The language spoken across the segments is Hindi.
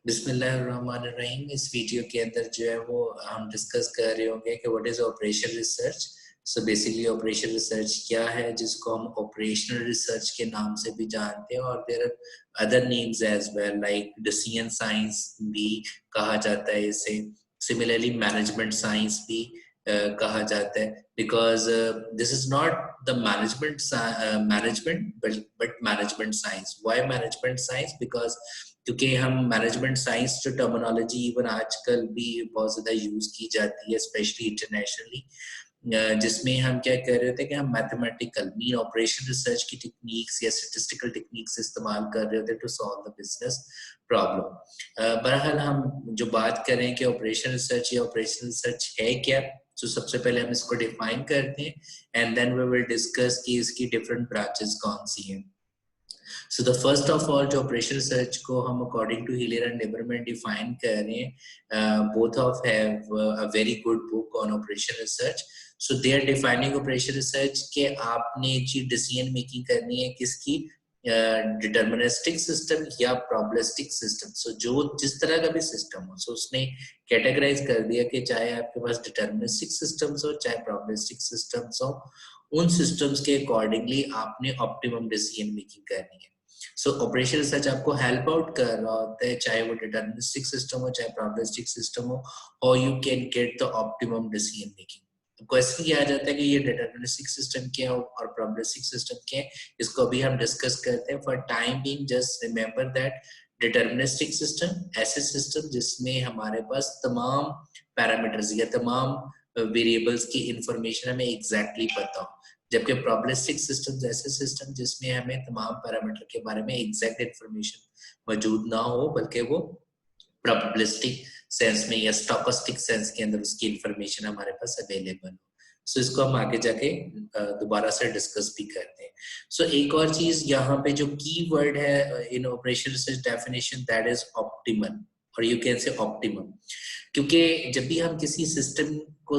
बिस्मिल्लाहिर्रहमानिर्रहीम। इस वीडियो के अंदर जो है वो हम डिस्कस कर रहे होंगे कि what is operation research. So basically operation research क्या है, जिसको हम ऑपरेशनल रिसर्च के नाम से भी जानते हैं, और there are other names as well, like decision science भी कहा जाता है इसे। सिमिलरली मैनेजमेंट साइंस भी कहा जाता है, because this is not the management but management science. Why management science? Because क्योंकि हम मैनेजमेंट साइंस जो टर्मिनोलॉजी इवन आजकल भी बहुत ज़्यादा यूज़ की जाती है, स्पेशली इंटरनेशनली, जिसमें हम क्या कर रहे थे कि हम मैथमेटिकल मीन ऑपरेशन रिसर्च की टेक्निक्स या स्टैटिस्टिकल टेक्निक्स इस्तेमाल कर रहे थे to solve the business problem. बहरहाल हम जो बात करें कि ऑपरेशन रिसर्च या ऑपरेशन रिसर्च है क्या, तो सबसे पहले हम इसको डिफाइन करते हैं and then we will discuss कि इसकी डिफरेंट ब्रांचेस कौन सी हैं। So the first of all, जो ऑपरेशन रिसर्च को हम according to Hillier and Lieberman define कर रहे हैं, both of have a very good book on operation research. So they are defining operation research के आपने जी डिसीजन मेकिंग करनी है किसकी, डिटर्मिनिस्टिक सिस्टम या प्रोबेबिलिस्टिक सिस्टम। सो जो जिस तरह का भी सिस्टम हो, सो उसने कैटेगराइज कर दिया कि चाहे आपके पास डिटर्मिनिस्टिक सिस्टम्स हो चाहे प्रोबेबिलिस्टिक सिस्टम्स हो, उन सिस्टम्स के अकॉर्डिंगली आपने ऑप्टिमम डिसीजन मेकिंग करनी है। सो ऑपरेशन रिसर्च आपको हेल्प आउट कर रहा होता है, चाहे वो डिटर्मिनिस्टिक सिस्टम हो चाहे प्रोबेबिलिस्टिक सिस्टम हो, how you can get the optimum decision making. Question किया जाता है कि ये डिटर्मिनिस्टिक सिस्टम क्या है और प्रोबेबिलिस्टिक सिस्टम क्या है, इसको अभी हम डिस्कस करते हैं। For time being just remember that deterministic system ऐसे सिस्टम जिसमें हमारे पास तमाम पैरामीटर्स या तमाम वेरिएबल्स की इंफॉर्मेशन हमें एग्जैक्टली पता हो, जबकि प्रोबेबिलिस्टिक सिस्टम ऐसे सिस्टम जिसमें हमें तमाम पैरामीटर के बारे में एग्जैक्ट इंफॉर्मेशन मौजूद ना हो, बल्कि वो प्रोबेबिलिस्टिक सेंस में या स्टोकेस्टिक सेंस के अंदर उसकी इंफॉर्मेशन हमारे पास अवेलेबल हो। सो इसको हम आगे जाके दोबारा से डिस्कस भी करते हैं। सो एक और चीज यहाँ पे जो की वर्ड है इन operation research definition, that is optimal, और यू कैन से ऑप्टिमम। क्योंकि जब भी हम किसी सिस्टम को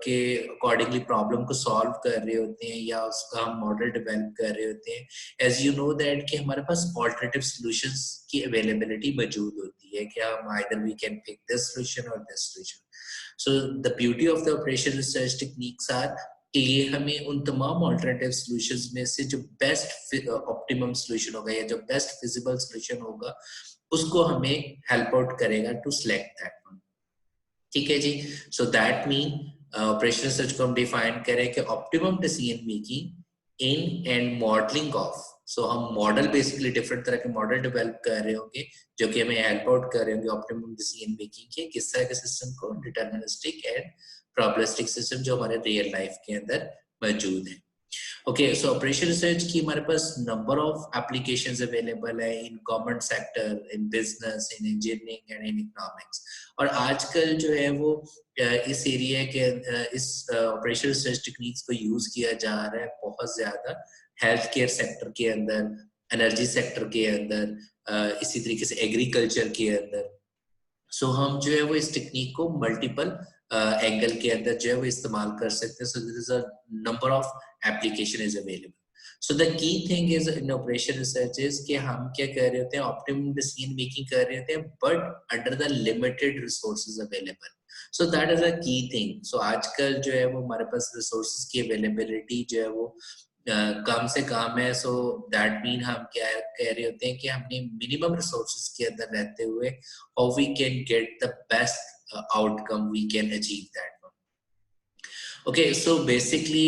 के अकॉर्डिंगली प्रॉब्लम को सॉल्व कर रहे होते हैं या उसका हम मॉडल डेवलप कर रहे होते हैं, एज यू नो दैट कि हमारे पास ऑल्टरनेटिव सॉल्यूशंस की अवेलेबिलिटी मौजूद होती है कि हम either we can pick this solution और this solution. So the beauty of the operation research techniques are कि ये हमें उन तमाम ऑल्टरनेटिव सॉल्यूशंस में से जो बेस्ट ऑप्टिमम सॉल्यूशन होगा या जो बेस्ट फिजिबल सॉल्यूशन होगा, उसको हमें हेल्प आउट करेगा टू सिलेक्ट दैट वन। ठीक है जी। So that mean operation research को हम डिफाइन करें कि optimum decision making in and modelling of. So हम मॉडल बेसिकली डिफरेंट तरह के मॉडल डेवलप कर रहे होंगे जो कि हमें हेल्प आउट कर रहे होंगे ऑप्टिमम डिसीजन मेकिंग के, किस तरह के सिस्टम को, डिटर्मिनिस्टिक एंड प्रोबेबिलिस्टिक सिस्टम जो हमारे रियल लाइफ के अंदर मौजूद है। ओके, सो ऑपरेशन रिसर्च की हमारे पास नंबर ऑफ एप्लीकेशंस अवेलेबल है in government sector, in business, in engineering and in economics. और आजकल जो है वो इस एरिया के इस ऑपरेशन रिसर्च टेक्निक्स को यूज किया जा रहा है बहुत ज्यादा हेल्थ केयर सेक्टर के अंदर, एनर्जी सेक्टर के अंदर, इसी तरीके से एग्रीकल्चर के अंदर। सो हम जो है वो इस टेक्निक को मल्टीपल एंगल के अंदर जो है वो इस्तेमाल कर सकते हैं। So there is a number of application is available. So the key thing is in operation research is कि हम क्या कर रहे होते हैं, ऑप्टिमम डिसीजन मेकिंग कर रहे होते हैं but under the limited resources available. So that is a key thing. सो आजकल जो है वो हमारे पास रिसोर्सेज की अवेलेबिलिटी जो है वो कम से कम है। सो दैट मीन हम क्या कह रहे होते हैं कि हमने मिनिमम रिसोर्सेज के अंदर रहते हुए how we can get the best outcome we can achieve that one. Okay, so basically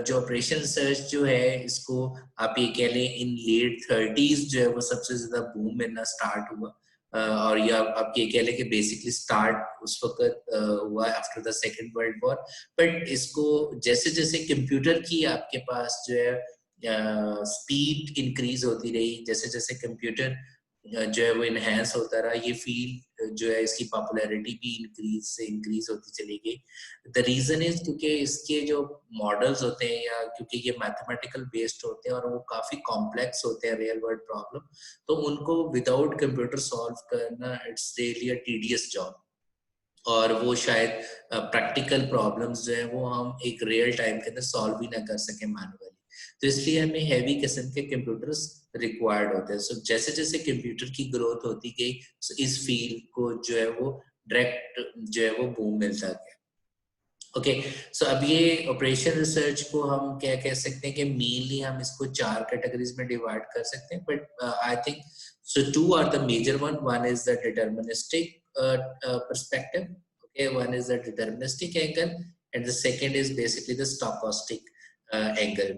जो ऑपरेशन रिसर्च जो है इसको आप ये कह लें इन लेट 30s जो है वो सबसे ज्यादा बूम मिलना स्टार्ट हुआ, और या आप ये कह लें कि बेसिकली स्टार्ट उस वक्त हुआ after the second world war. But इसको जैसे जैसे कंप्यूटर की आपके पास जो है स्पीड इंक्रीज होती रही, जैसे जैसे कंप्यूटर जो है वो इनहेंस होता रहा, ये फील्ड जो है इसकी पॉपुलैरिटी भी इंक्रीज से इंक्रीज होती चली गई। द रीजन इज क्योंकि इसके जो मॉडल्स होते हैं या क्योंकि ये मैथमेटिकल बेस्ड होते हैं और वो काफी कॉम्प्लेक्स होते हैं रियल वर्ल्ड प्रॉब्लम, तो उनको विदाउट कंप्यूटर सॉल्व करना it's really a tedious job. और वो शायद प्रैक्टिकल प्रॉब्लम्स जो है वो हम एक रियल टाइम के अंदर सॉल्व भी ना कर सके मैनुअली। तो इसलिए हमें हैवी किस्म के कंप्यूटर्स रिक्वायर्ड होते हैं। सो जैसे जैसे कंप्यूटर की ग्रोथ होती गई, इस फील्ड को जो है वो डायरेक्ट जो है वो बूम मिलता गया। ओके, सो अब ये ऑपरेशन रिसर्च को हम क्या कह सकते हैं कि मेनली हम इसको 4 कैटेगरीज में डिवाइड कर सकते हैं, but I think so 2 are the major one is the deterministic perspective, okay, one is the deterministic angle and the second is basically the stochastic angle,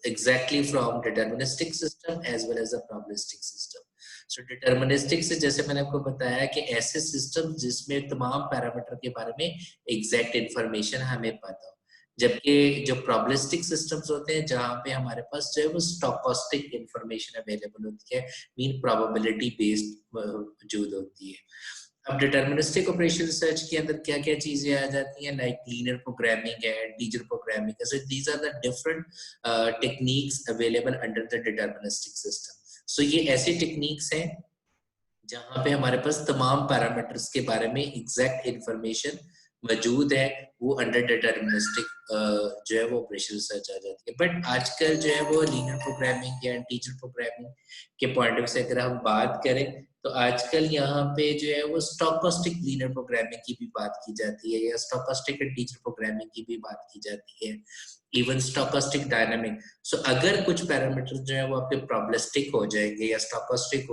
exactly from deterministic system as well as the probabilistic system. So deterministic से जैसे मैंने आपको बताया कि ऐसे सिस्टम जिसमें तमाम पैरामीटर के बारे में एग्जैक्ट इंफॉर्मेशन हमें पता हो, जबकि जो प्रोबेबिलिस्टिक सिस्टम्स होते हैं जहाँ पे हमारे पास जो है वो स्टोकास्टिक इंफॉर्मेशन अवेलेबल होती है, मीन प्रोबेबिलिटी बेस्ड मौजूद होती है। अब डिटर्मिनिस्टिक ऑपरेशन रिसर्च के अंदर क्या क्या चीजें आ जाती हैं, लाइक लीनियर प्रोग्रामिंग है, इंटीजर प्रोग्रामिंग है, so these are the different techniques available under the deterministic system. So ये ऐसी टेक्निक्स हैं जहां पे हमारे पास तमाम पैरामीटर्स के बारे में एग्जैक्ट इंफॉर्मेशन मौजूद है, वो अंडर डिटर्मिनिस्टिक जो है वो ऑपरेशन रिसर्च आ जाती है। बट आजकल जो है वो लीनियर प्रोग्रामिंग या इंटीजर प्रोग्रामिंग के पॉइंट ऑफ से अगर हम बात करें तो आजकल यहाँ पे जो है वो स्टोकास्टिक लीनियर प्रोग्रामिंग की भी बात की जाती है या स्टोकास्टिक इंटीजर प्रोग्रामिंग की भी बात की जाती है, इवन स्टोकास्टिक डायनामिक। सो अगर कुछ पैरामीटर जो है वो आपके प्रोबेबिलिस्टिक हो जाएंगे या स्टोकास्टिक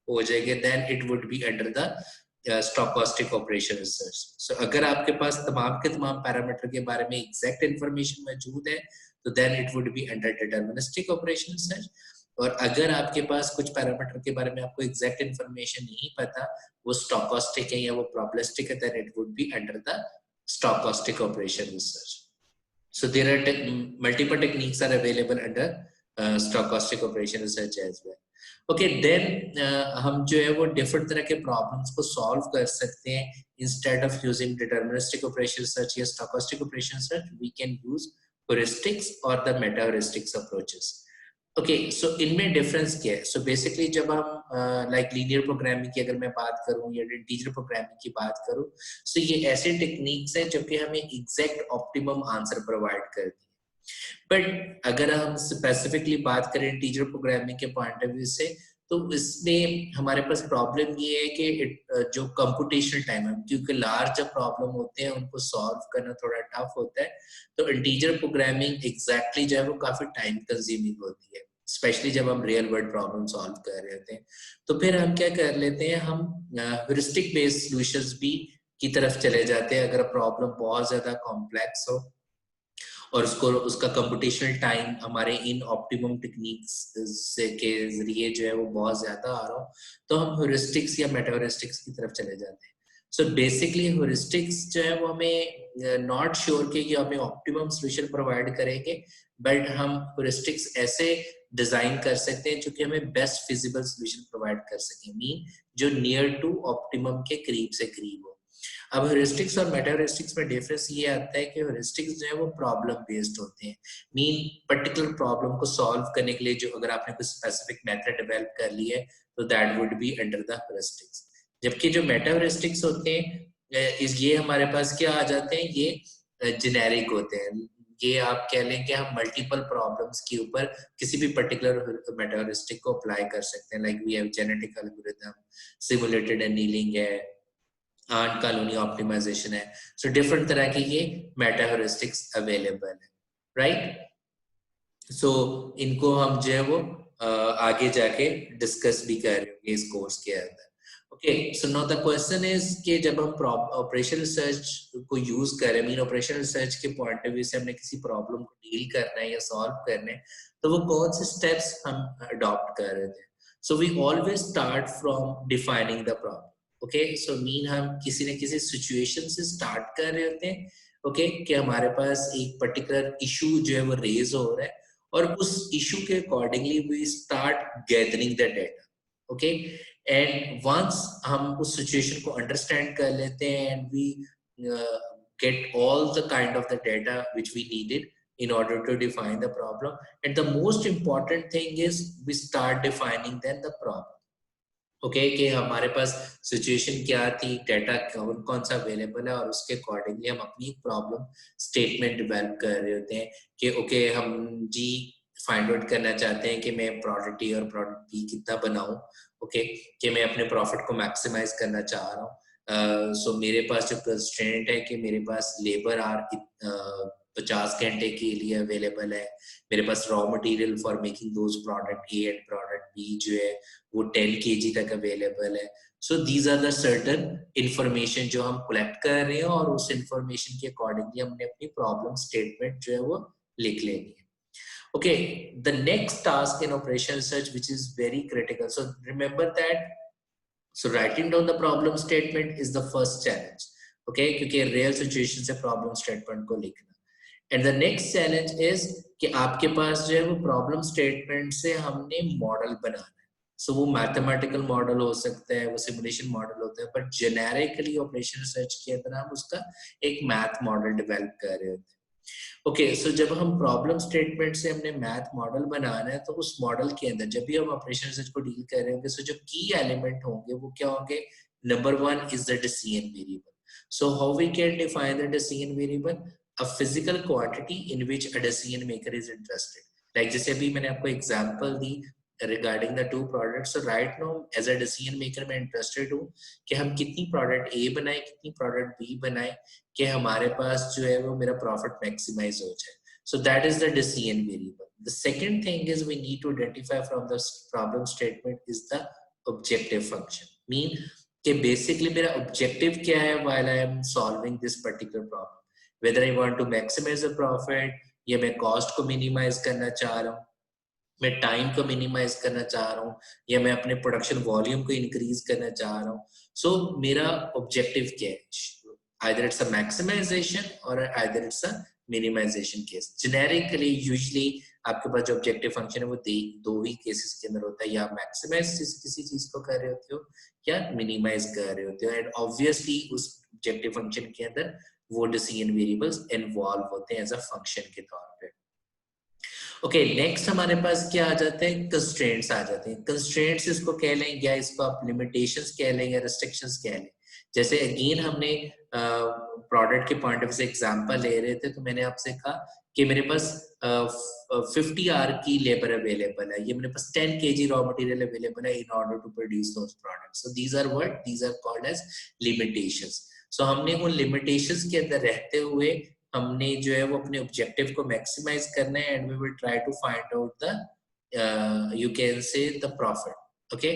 हो जाएंगे, then it would be under the stochastic operation research. So अगर आपके पास तमाम के तमाम पैरामीटर के बारे में एग्जैक्ट इंफॉर्मेशन मौजूद है तो then it would be under deterministic operation research. और अगर आपके पास कुछ पैरामीटर के बारे में आपको एग्जैक्ट इंफॉर्मेशन नहीं पता, वो स्टोकास्टिक है या वो प्रोबेबिलिस्टिक है, then it would be under the stochastic operation research. So there are multiple techniques are available under stochastic operation research as well. Okay, then हम जो है वो different तरह के problems को solve कर सकते हैं instead of using deterministic operation research या stochastic operation research, we can use heuristics or the meta heuristics approaches. Okay, so इनमें डिफरेंस क्या है? सो बेसिकली जब हम लाइक लीनियर प्रोग्रामिंग की अगर मैं बात करूं या इंटीजर प्रोग्रामिंग की बात करूं, सो ये ऐसे टेक्निक्स हैं जो कि हमें एग्जैक्ट ऑप्टिमम आंसर प्रोवाइड करती है। बट अगर हम स्पेसिफिकली बात करें इंटीजर प्रोग्रामिंग के पॉइंट ऑफ व्यू से, तो इसमें हमारे पास प्रॉब्लम ये है कि जो कंप्यूटेशनल टाइम है, क्योंकि लार्ज जब प्रॉब्लम होते हैं उनको सॉल्व करना थोड़ा टफ होता है, तो इंटीजर प्रोग्रामिंग एग्जैक्टली जो है वो काफी टाइम कंज्यूमिंग होती है, स्पेशली जब हम रियल वर्ल्ड प्रॉब्लम सॉल्व कर रहे होते हैं। तो फिर हम क्या कर लेते हैं, हम ह्यूरिस्टिक बेस्ड सॉल्यूशंस भी की तरफ चले जाते हैं अगर प्रॉब्लम बहुत ज्यादा कॉम्प्लेक्स हो और उसका कंप्यूटेशनल टाइम हमारे इन ऑप्टिमम टेक्निक्स से के जरिए जो है वो बहुत ज्यादा आ रहा हो, तो हम ह्यूरिस्टिक्स या मेटा ह्यूरिस्टिक्स की तरफ चले जाते हैं। सो बेसिकली ह्यूरिस्टिक्स जो है वो हमें नॉट श्योर कि हमें ऑप्टिमम सॉल्यूशन प्रोवाइड करेंगे, बट हम ह्यूरिस्टिक्स ऐसे डिजाइन कर सकते हैं जो कि हमें बेस्ट फिजिबल सॉल्यूशन प्रोवाइड कर सके, मीन जो नियर टू ऑप्टिमम के करीब से करीब हो। अब ह्यूरिस्टिक्स और मेटा ह्यूरिस्टिक्स में डिफरेंस ये आता है कि ह्यूरिस्टिक्स जो है वो प्रॉब्लम बेस्ड होते हैं, मीन पर्टिकुलर प्रॉब्लम को सॉल्व करने के लिए जो अगर आपने कोई स्पेसिफिक मेथड डेवलप कर ली है तो that would be under the heuristics. जबकि जो मेटा ह्यूरिस्टिक्स होते हैं ये हमारे पास क्या आ जाते हैं, ये जेनेरिक होते हैं। ये आप कह लें कि हम मल्टीपल प्रॉब्लम्स के ऊपर किसी भी पर्टिकुलर मेटा ह्यूरिस्टिक को अप्लाई कर सकते हैं, like we have genetic algorithm, simulated annealing है, आर्ट कॉलोनी ऑप्टिमाइजेशन है। सो डिफरेंट तरह के ये मेटा ह्यूरिस्टिक्स अवेलेबल है, राइट? सो इनको हम जो है वो आगे जाके डिस्कस भी कर रहे होंगे इस कोर्स के अंदर। Okay, so now the question is कि जब हम ऑपरेशन रिसर्च को यूज कर रहे हैं, मीन ऑपरेशन रिसर्च के पॉइंट ऑफ व्यू से हमने किसी प्रॉब्लम को डील करना है या सॉल्व करना है, तो वो कौन से स्टेप्स हम अडॉप्ट कर रहे थे? So we always start from defining the problem. Okay, so mean हम किसी न किसी सिचुएशन से स्टार्ट कर रहे होते हैं, ओके, कि हमारे पास एक पर्टिकुलर इशू जो है वो रेज हो रहा है और उस इशू के accordingly we start gathering the data. Okay, and once हम उस सिचुएशन को अंडरस्टैंड कर लेते हैं and we get all the kind of the data which we needed in order to define the problem, and the most important thing is we start defining then the problem। Okay, कि हमारे पास सिचुएशन क्या थी, डेटा कौन कौन सा अवेलेबल है और उसके अकॉर्डिंगली हम अपनी प्रॉब्लम स्टेटमेंट डेवलप कर रहे होते हैं कि ओके हम जी फाइंड आउट करना चाहते हैं कि मैं प्रोडक्ट ए और प्रोडक्ट बी कितना बनाऊं, ओके, कि मैं अपने प्रॉफिट को मैक्सिमाइज करना चाह रहा हूँ। सो मेरे पास जो कंस्ट्रेंट है कि मेरे पास लेबर आर 50 घंटे के लिए अवेलेबल है, मेरे पास raw material for making those product A and product B जो है वो 10 kg तक अवेलेबल है। So these are the certain information जो हम कलेक्ट कर रहे हैं और उस इंफॉर्मेशन के अकॉर्डिंगली हमने अपनी प्रॉब्लम स्टेटमेंट जो है वो लिख लेनी है। Okay, the next task in operation research, which is very critical. So remember that. So writing down the problem statement is the first challenge. Okay, क्योंकि real situation से problem statement को लिखना. And the next challenge is कि आपके पास जो है वो problem statement से हमने model बनाना है. So वो mathematical model हो सकता है, वो simulation model होता है, but generically operation research के अंदर हम उसका एक math model develop कर रहे होते हैं. ओके, सो जब हम प्रॉब्लम स्टेटमेंट से हमने मैथ मॉडल बनाना है तो उस मॉडल के अंदर जब भी हम ऑपरेशन रिसर्च को डील कर रहे होंगे, सो जो की एलिमेंट होंगे वो क्या होंगे? Number 1 is the decision variable. So how we can define the decision variable? A physical quantity in which a decision maker is interested. Like जैसे अभी मैंने आपको एग्जांपल दी regarding the two products. So right now as a decision maker मैं interested हूँ कि हम कितनी प्रोडक्ट A बनाए, कितनी प्रोडक्ट B बनाए कि हमारे पास जो है वो मेरा प्रॉफिट मैक्सिमाइज हो जाए. So that is the decision variable. The second thing is we need to identify from the problem statement is the objective function. Mean कि basically मेरा objective क्या है while I am solving this particular problem. Whether I want to maximize the profit या मैं cost को minimize करना चाह रहा हूँ, मैं टाइम को मिनिमाइज करना चाह रहा हूँ या मैं अपने प्रोडक्शन वॉल्यूम को इंक्रीज करना चाह रहा हूँ. सो मेरा ऑब्जेक्टिव क्या है? आइदर इट्स अ मैक्सिमाइजेशन और either it's a minimization case. Generically usually आपके पास जो ऑब्जेक्टिव फंक्शन है वो दो ही केसेस के अंदर होता है, या मैक्सिमाइज किसी चीज को कर रहे होते हो या मिनिमाइज कर रहे होते हो. एंड ऑब्वियसली उस ऑब्जेक्टिव फंक्शन के अंदर वो डिसीजन वेरिएबल्स इन्वॉल्व होते हैं एज अ फंक्शन के तौर पे. ओके, नेक्स्ट हमारे पास क्या आ जाते हैं? कंस्ट्रेंट्स आ जाते हैं. कंस्ट्रेंट्स इसको कह लें या इसको आप लिमिटेशंस कह लें या रेस्ट्रिक्शंस कह लें. जैसे अगेन हमने प्रोडक्ट के पॉइंट ऑफ व्यू से एग्जांपल ले रहे थे तो मैंने आपसे कहा कि मेरे पास 50 आवर की लेबर अवेलेबल है, ये मेरे पास 10 kg रॉ मटेरियल अवेलेबल है in order to produce those products. So these are what? These are called as limitations. So हमने उन लिमिटेशंस के अंदर रहते हुए हमने जो है वो अपने ऑब्जेक्टिव को मैक्सिमाइज करना है and we will try to find out the you can say the profit. Okay,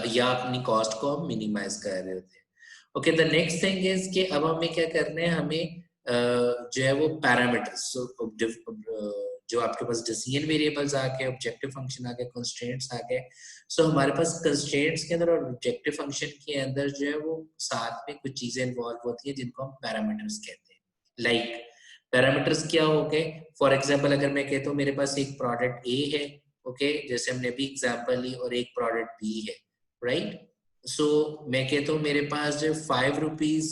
या अपनी कॉस्ट को हम मिनिमाइज कर रहे होते हैं. Okay, the next thing is कि अब हमें क्या करना है, हमें जो है वो पैरामीटर्स, जो आपके पास डिसीजन वेरिएबल्स आ गए, ऑब्जेक्टिव फंक्शन आ गए, कंस्ट्रेंट्स आ गए. सो हमारे पास कंस्ट्रेंट्स के अंदर और ऑब्जेक्टिव फंक्शन के अंदर जो है वो साथ में कुछ चीजें इन्वॉल्व होती है जिनको हम पैरामीटर्स कहते हैं. लाइक पैरामीटर्स क्या हो गए? फॉर एग्जांपल अगर मैं कहता हूँ मेरे पास एक प्रोडक्ट ए है, ओके, जैसे हमने भी एग्जांपल ली, और एक प्रोडक्ट बी है, राइट. सो मैं कहता हूँ मेरे पास जो 5 रुपीज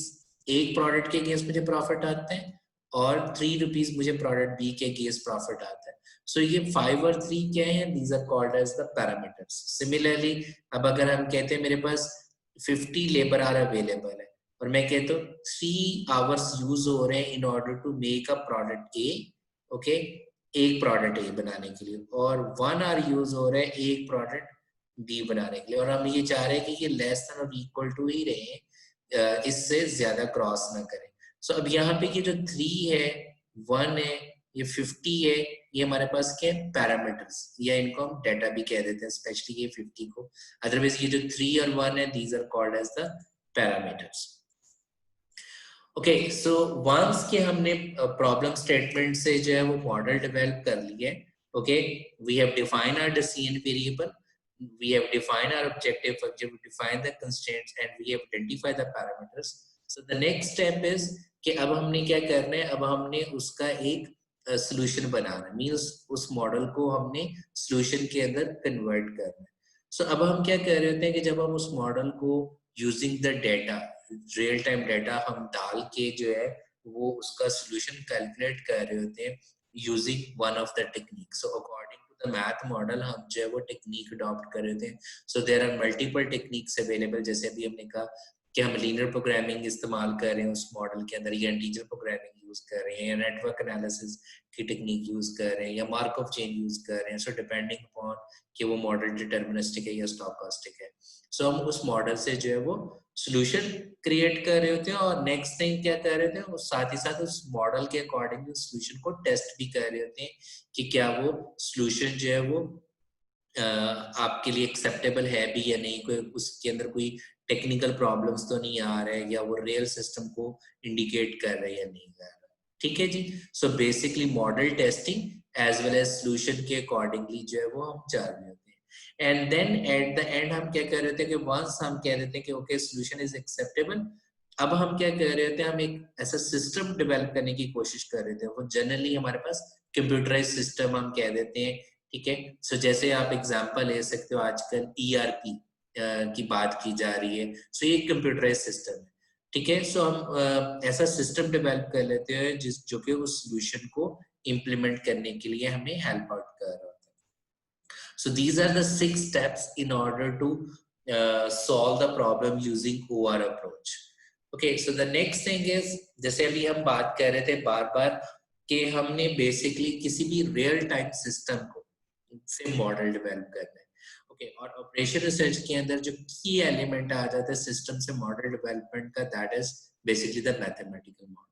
एक प्रोडक्ट के अगेंस्ट मुझे प्रॉफिट आता है और 3 रुपीज मुझे प्रोडक्ट बी के अगेंस्ट प्रॉफिट आता है. सो ये 5 और 3 क्या है? These are called as the parameters. Similarly अब अगर हम कहते हैं मेरे पास 50 लेबर आर अवेलेबल है और मैं कहता हूँ 3 आवर्स यूज हो रहे हैं in order to make a product A, okay, एक प्रोडक्ट ए बनाने के लिए, और 1 आवर यूज हो रहा है एक प्रोडक्ट बी बनाने के लिए, और हम ये चाह रहे हैं कि ये लेस देन और इक्वल टू ही रहे, इससे ज्यादा क्रॉस ना करें. सो अब यहाँ पे ये जो 3 है, 1 है, ये 50 है, ये हमारे पास क्या है? पैरामीटर्स, या इनको हम डेटा भी कह देते हैं, स्पेशली ये 50 को. अदरवाइज ये जो 3 और 1 है, these are called as the parameters. Okay, so once के हमने प्रॉब्लम स्टेटमेंट से जो है वो मॉडल डेवलप कर लिया है, okay, we have define our decision variable, we have defined our objective function, we define the constraints and we have identified the parameters. So the next step is कि अब हमने क्या करना है? अब हमने उसका एक solution बनाना है, means उस मॉडल को हमने solution के अंदर कन्वर्ट करना है. So अब हम क्या कर रहे होते हैं कि जब हम उस मॉडल को using the data, real time data हम डाल के जो है वो उसका solution कैलकुलेट कर रहे होते हैं using one of the techniques. So according the math model हम जो है वो टेक्निक अडॉप्ट कर रहे थे. So there are multiple techniques available. जैसे अभी हमने कहा कि हम लीनियर प्रोग्रामिंग इस्तेमाल कर रहे हैं उस मॉडल के अंदर, या इंटीजर प्रोग्रामिंग यूज कर रहे हैं या नेटवर्क एनालिसिस की टेक्निक यूज कर रहे हैं या मार्कअप चेन यूज कर रहे हैं, सो डिपेंडिंग अपॉन कि वो मॉडल डिटर्मिनिस्टिक है या स्टोकास्टिक है, सो हम उस मॉडल से जो है वो सोल्यूशन क्रिएट कर रहे होते हैं और नेक्स्ट थिंग क्या कर रहे थे, वो साथ ही साथ उस मॉडल के अकॉर्डिंग उस सोल्यूशन को टेस्ट भी कर रहे होते हैं कि क्या वो सोल्यूशन जो है वो आपके लिए एक्सेप्टेबल है भी या नहीं, कोई उसके अंदर कोई टेक्निकल प्रॉब्लम्स तो नहीं आ रहे या वो रियल सिस्टम को इंडिकेट कर रहे हैं या नहीं कर रहा। ठीक है जी, so basically model testing as well as solution के अकॉर्डिंगली जो है वो हम जा रहे होते हैं। And then at the end हम क्या कर रहे थे कि वंस हम कह रहे थे कि ओके सोल्यूशन इज एक्सेप्टेबल, अब हम क्या कर रहे थे, हम एक ऐसा सिस्टम डेवलप करने की कोशिश कर रहे थे, वो जनरली हमारे पास कंप्यूटराइज सिस्टम हम कह देते हैं। ठीक है, सो जैसे आप एग्जांपल ले सकते हो, आजकल ईआरपी की बात की जा रही है, सो ये कंप्यूटराइज सिस्टम है। ठीक है, सो हम ऐसा सिस्टम डेवलप कर लेते हैं जो कि उस सोल्यूशन को इम्प्लीमेंट करने के लिए हमें हेल्प आउट कर रहा होता है। So these are the 6 steps in order to solve the problem using OR approach. Okay, so the next thing is, जैसे अभी हम बात कर रहे थे बार बार कि हमने बेसिकली किसी भी रियल टाइम सिस्टम को से मॉडल डेवलप करना है। ओके, और ऑपरेशन रिसर्च के अंदर जो की एलिमेंट आ जाता है सिस्टम से मॉडल डेवलपमेंट का, that is basically the mathematical model.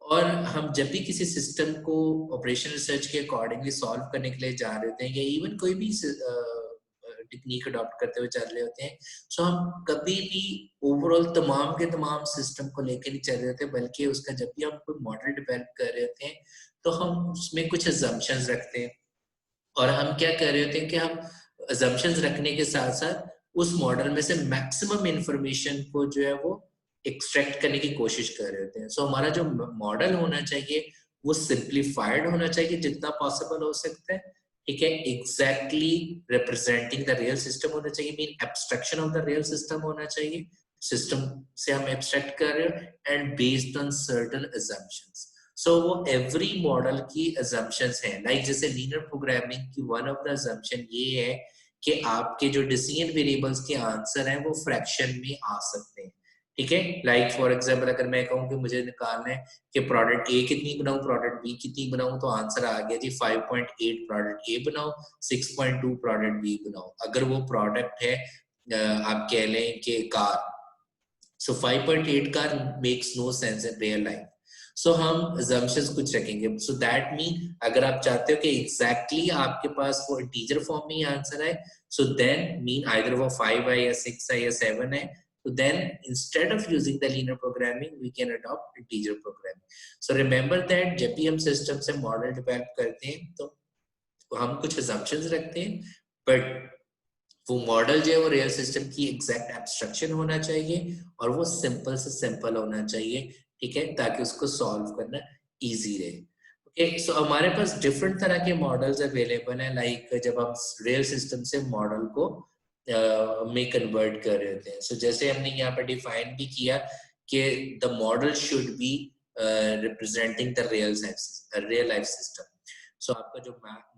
और हम जब भी किसी सिस्टम को ऑपरेशन रिसर्च के अकॉर्डिंगली सॉल्व करने के लिए जा रहे होते हैं या इवन कोई भी टेक्निक अडॉप्ट करते हुए चल रहे होते हैं, सो हम कभी भी ओवरऑल तमाम के तमाम सिस्टम को लेकर नहीं चल रहे होते, बल्कि उसका जब भी हम कोई मॉडल डेवलप कर रहे होते हैं तो हम उसमें कुछ अजम्पशंस रखते हैं। और हम क्या कर रहे होते हैं कि हम अजम्पशंस रखने के साथ साथ उस मॉडल में से मैक्सिमम इंफॉर्मेशन को जो है वो एक्सट्रैक्ट करने की कोशिश कर रहे होते हैं। सो हमारा जो मॉडल होना चाहिए वो सिंप्लीफाइड होना चाहिए जितना पॉसिबल हो सकता है। ठीक है, exactly representing the real system होना चाहिए, mean abstraction of the real system होना चाहिए। सिस्टम से हम एब्स्ट्रैक्ट कर रहे हो and based on certain assumptions. So वो एवरी मॉडल की assumptions है, लाइक जैसे लीनियर प्रोग्रामिंग की वन ऑफ द assumption ये है कि आपके जो डिसीजन वेरिएबल्स के आंसर हैं वो फ्रैक्शन में आ सकते हैं। ठीक है, लाइक फॉर एग्जांपल अगर मैं कहूँ कि मुझे निकालना है कि प्रोडक्ट ए कितनी बनाऊं, प्रोडक्ट बी कितनी बनाऊं, तो आंसर आ गया जी 5.8 प्रोडक्ट ए बनाओ, 6.2 प्रोडक्ट बी बनाओ। अगर वो प्रोडक्ट है आप कह लें कि car, so 5.8 car makes no sense in real life. So हम assumptions कुछ रखेंगे, सो दैट मीन अगर आप चाहते हो कि एग्जैक्टली आपके पास वो इंटीजर फॉर्म में ही आंसर है, सो देन मीन आइदर वो 5 है या 6 है या 7 है, so then instead of using the linear programming we can adopt integer programming. So remember that जब भी हम सिस्टम से मॉडल डेवलप करते हैं तो हम कुछ assumptions रखते हैं, बट वो मॉडल जो है वो रियल सिस्टम की एग्जैक्ट एब्स्ट्रक्शन होना चाहिए और वो सिंपल से सिंपल होना चाहिए। ठीक है, ताकि उसको सॉल्व करना इजी रहे। ओके, सो हमारे पास डिफरेंट तरह के मॉडल्स अवेलेबल हैं, लाइक जब हम रियल सिस्टम से मॉडल को में कन्वर्ट कर रहे होते हैं। सो जैसे हमने यहाँ पर डिफाइन भी किया कि the model should be representing the real life system. So आपका जो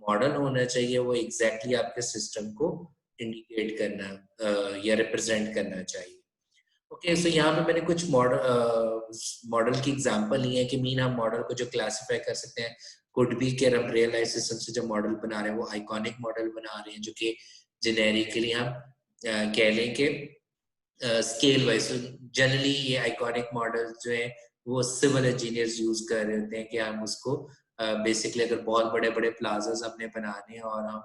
मॉडल होना चाहिए वो एग्जैक्टली आपके सिस्टम को इंडिकेट करना या रिप्रेजेंट करना चाहिए। ओके, सो यहाँ पे मैंने कुछ मॉडल की एग्जांपल ली है कि मीन हम मॉडल को जो क्लासिफाई कर सकते हैं, कुड बी कि हम रियल लाइफ सिस्टम से जो मॉडल बना रहे हैं वो आइकॉनिक मॉडल बना रहे हैं, जो कि जेनेरिकली हम कह लें कि स्केल वाइज। जनरली ये आइकॉनिक मॉडल जो है वो सिविल इंजीनियर्स यूज कर रहे होते हैं कि हम उसको बेसिकली अगर बहुत बड़े बड़े प्लाजाज हमने बनाने हैं और हम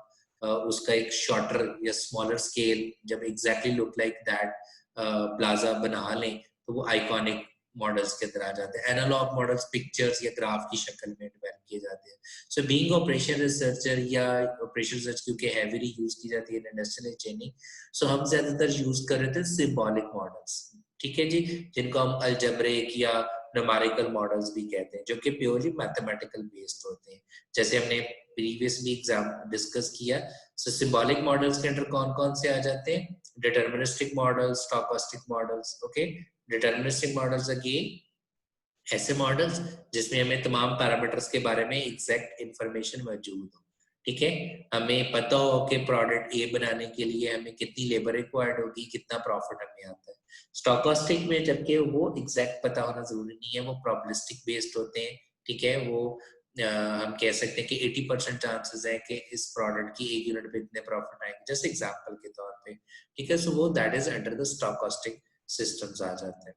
उसका एक शॉर्टर या स्मॉलर स्केल जब exactly look like that plaza बना लें तो वो आइकॉनिक मॉडल्स के अंदर आ जाते हैं। एनालॉग मॉडल्स पिक्चर्स या ग्राफ की शक्ल में डेवलप किए जाते हैं। सो बीइंग ऑपरेशन रिसर्चर या ऑपरेशन रिसर्च क्योंकि हैवीली यूज की जाती है इंडस्ट्रियल इंजीनियरिंग, सो हम ज्यादातर यूज कर रहे थे सिंबॉलिक मॉडल्स। ठीक है जी, जिनको हम अलजेब्रिक या न्यूमेरिकल मॉडल्स भी कहते हैं, जो कि प्योरली मैथमेटिकल बेस्ड होते हैं, जैसे हमने प्रीवियसली एग्जाम डिस्कस किया। सो सिंबॉलिक मॉडल्स के अंदर कौन कौन से आ जाते हैं? Deterministic models, stochastic models. Okay, deterministic models again ऐसे मॉडल्स जिसमें हमें तमाम पैरामीटर्स के बारे में एग्जैक्ट इंफॉर्मेशन मौजूद हो। ठीक है, हमें पता हो कि प्रोडक्ट ए बनाने के लिए हमें कितनी लेबर रिक्वायर्ड होगी, कितना प्रॉफिट हमें आता है। स्टोकास्टिक में जबकि वो एग्जैक्ट पता होना जरूरी नहीं है, वो प्रोबेबिलिस्टिक बेस्ड होते हैं ठीक है, वो हम कह सकते हैं कि 80% चांसेस है कि इस प्रोडक्ट की एक यूनिट पे इतने प्रॉफिट आएंगे, जस्ट एग्जांपल के तौर पे, ठीक है। सो वो that is under the stochastic systems आ जाते हैं।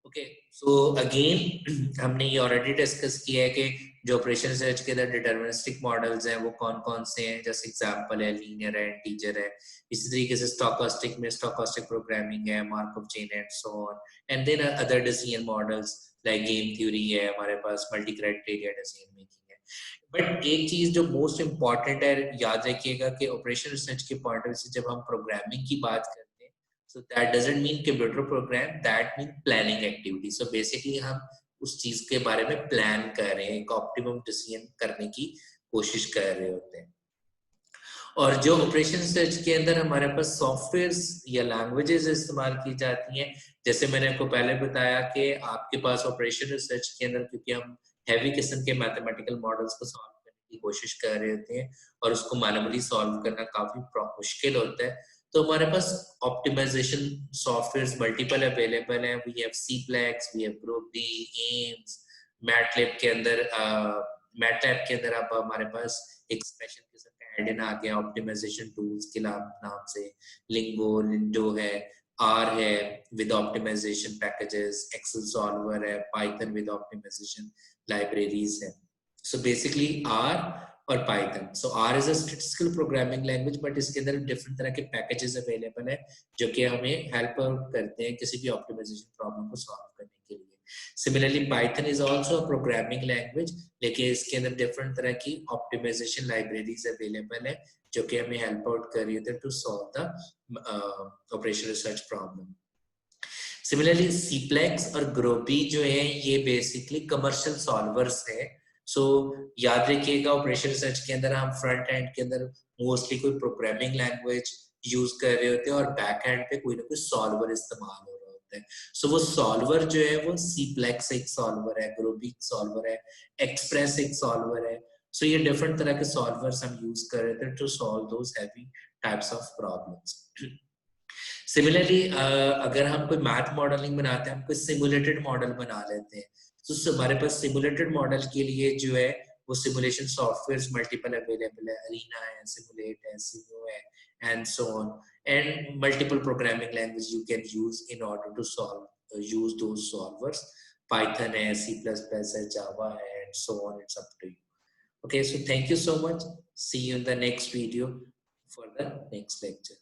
ओके, सो अगेन हमने ये ऑलरेडी डिस्कस किया है कि जो ऑपरेशन रिसर्च के अंदर डिटरमिनिस्टिक मॉडल्स हैं वो कौन कौन से हैं, जैसे एग्जांपल है लीनियर है, इंटीजर है। इसी तरीके से स्टॉकहोस्टिक में स्टॉकहोस्टिक प्रोग्रामिंग है, Markov chain and so on, and then other decision models like game theory है, हमारे पास मल्टी क्राइटेरिया डिसीजन मेकिंग है। बट एक चीज जो मोस्ट इंपॉर्टेंट है, याद रखिएगा कि ऑपरेशन रिसर्च के पॉइंट ऑफ व्यू से जब हम प्रोग्रामिंग की बात करते हैं, so that doesn't mean computer program, that mean planning activity. So basically हम उस चीज के बारे में प्लान कर रहे हैं, एक ऑप्टिमम डिसीजन करने की कोशिश कर रहे होते हैं। और जो ऑपरेशन रिसर्च के अंदर हमारे पास सॉफ्टवेयर्स या लैंग्वेजेस इस्तेमाल की जाती हैं, जैसे मैंने आपको पहले बताया कि आपके पास ऑपरेशन रिसर्च के अंदर, क्योंकि हम हैवी किस्म के मैथमेटिकल मॉडल्स को सॉल्व करने की कोशिश कर रहे होते हैं और उसको मैनुअली सॉल्व करना काफी मुश्किल होता है, तो हमारे पास ऑप्टिमाइजेशन सॉफ्टवेयर्स मल्टीपल अवेलेबल हैं। We have CPLEX, we have Gurobi, AIMMS, MATLAB के अंदर मैटलैब के अंदर अब हमारे पास एक स्पेशल किस्म का एड इन आ गया ऑप्टिमाइजेशन टूल्स के नाम से, लिंगो, लिंडो है, आर है with optimization packages, Excel solver है, पाइथन विद ऑप्टिमाइजेशन लाइब्रेरीज है। सो बेसिकली आर और Python. So R is a statistical programming language, but इसके अंदर डिफरेंट तरह के पैकेजेस अवेलेबल है जो कि हमें हेल्प आउट करते हैं किसी भी ऑप्टिमाइजेशन प्रॉब्लम को सॉल्व करने के लिए। Similarly Python is also a programming language, लेकिन इसके अंदर डिफरेंट तरह की ऑप्टिमाइजेशन लाइब्रेरीज अवेलेबल है जो कि हमें हेल्प आउट कर रही है to solve the operation research problem. Similarly CPLEX और ग्रोपी जो है ये बेसिकली कमर्शियल सॉल्वर्स है। सो याद रखिएगा ऑपरेशन रिसर्च के अंदर हम फ्रंट एंड के अंदर मोस्टली कोई प्रोग्रामिंग लैंग्वेज यूज कर रहे होते हैं और बैक एंड पे कोई ना कोई सॉल्वर इस्तेमाल हो रहा होता है। सो वो सॉल्वर जो है वो सीप्लेक्स एक सॉल्वर है, ग्रोपी एक सॉल्वर है, एक्सप्रेस एक सॉल्वर है। सो ये डिफरेंट तरह के सॉल्वर्स हम यूज कर रहे थे to solve those heavy types of problems. Similarly अगर हम कोई मैथ मॉडलिंग बनाते हैं, हम कोई सिमुलेटेड मॉडल बना लेते हैं, तो हमारे पास सिमुलेटेड मॉडल के लिए जो है वो सिमुलेशन सॉफ्टवेयर्स मल्टीपल अवेलेबल है, अरीना है, सिमुलेट है, सिमो है and so on, and multiple programming language you can use in order to solve use those solvers. Python है, C++ है, जावा है and so on, it's up to you. Okay, so thank you so much. See you in the next video for the next lecture.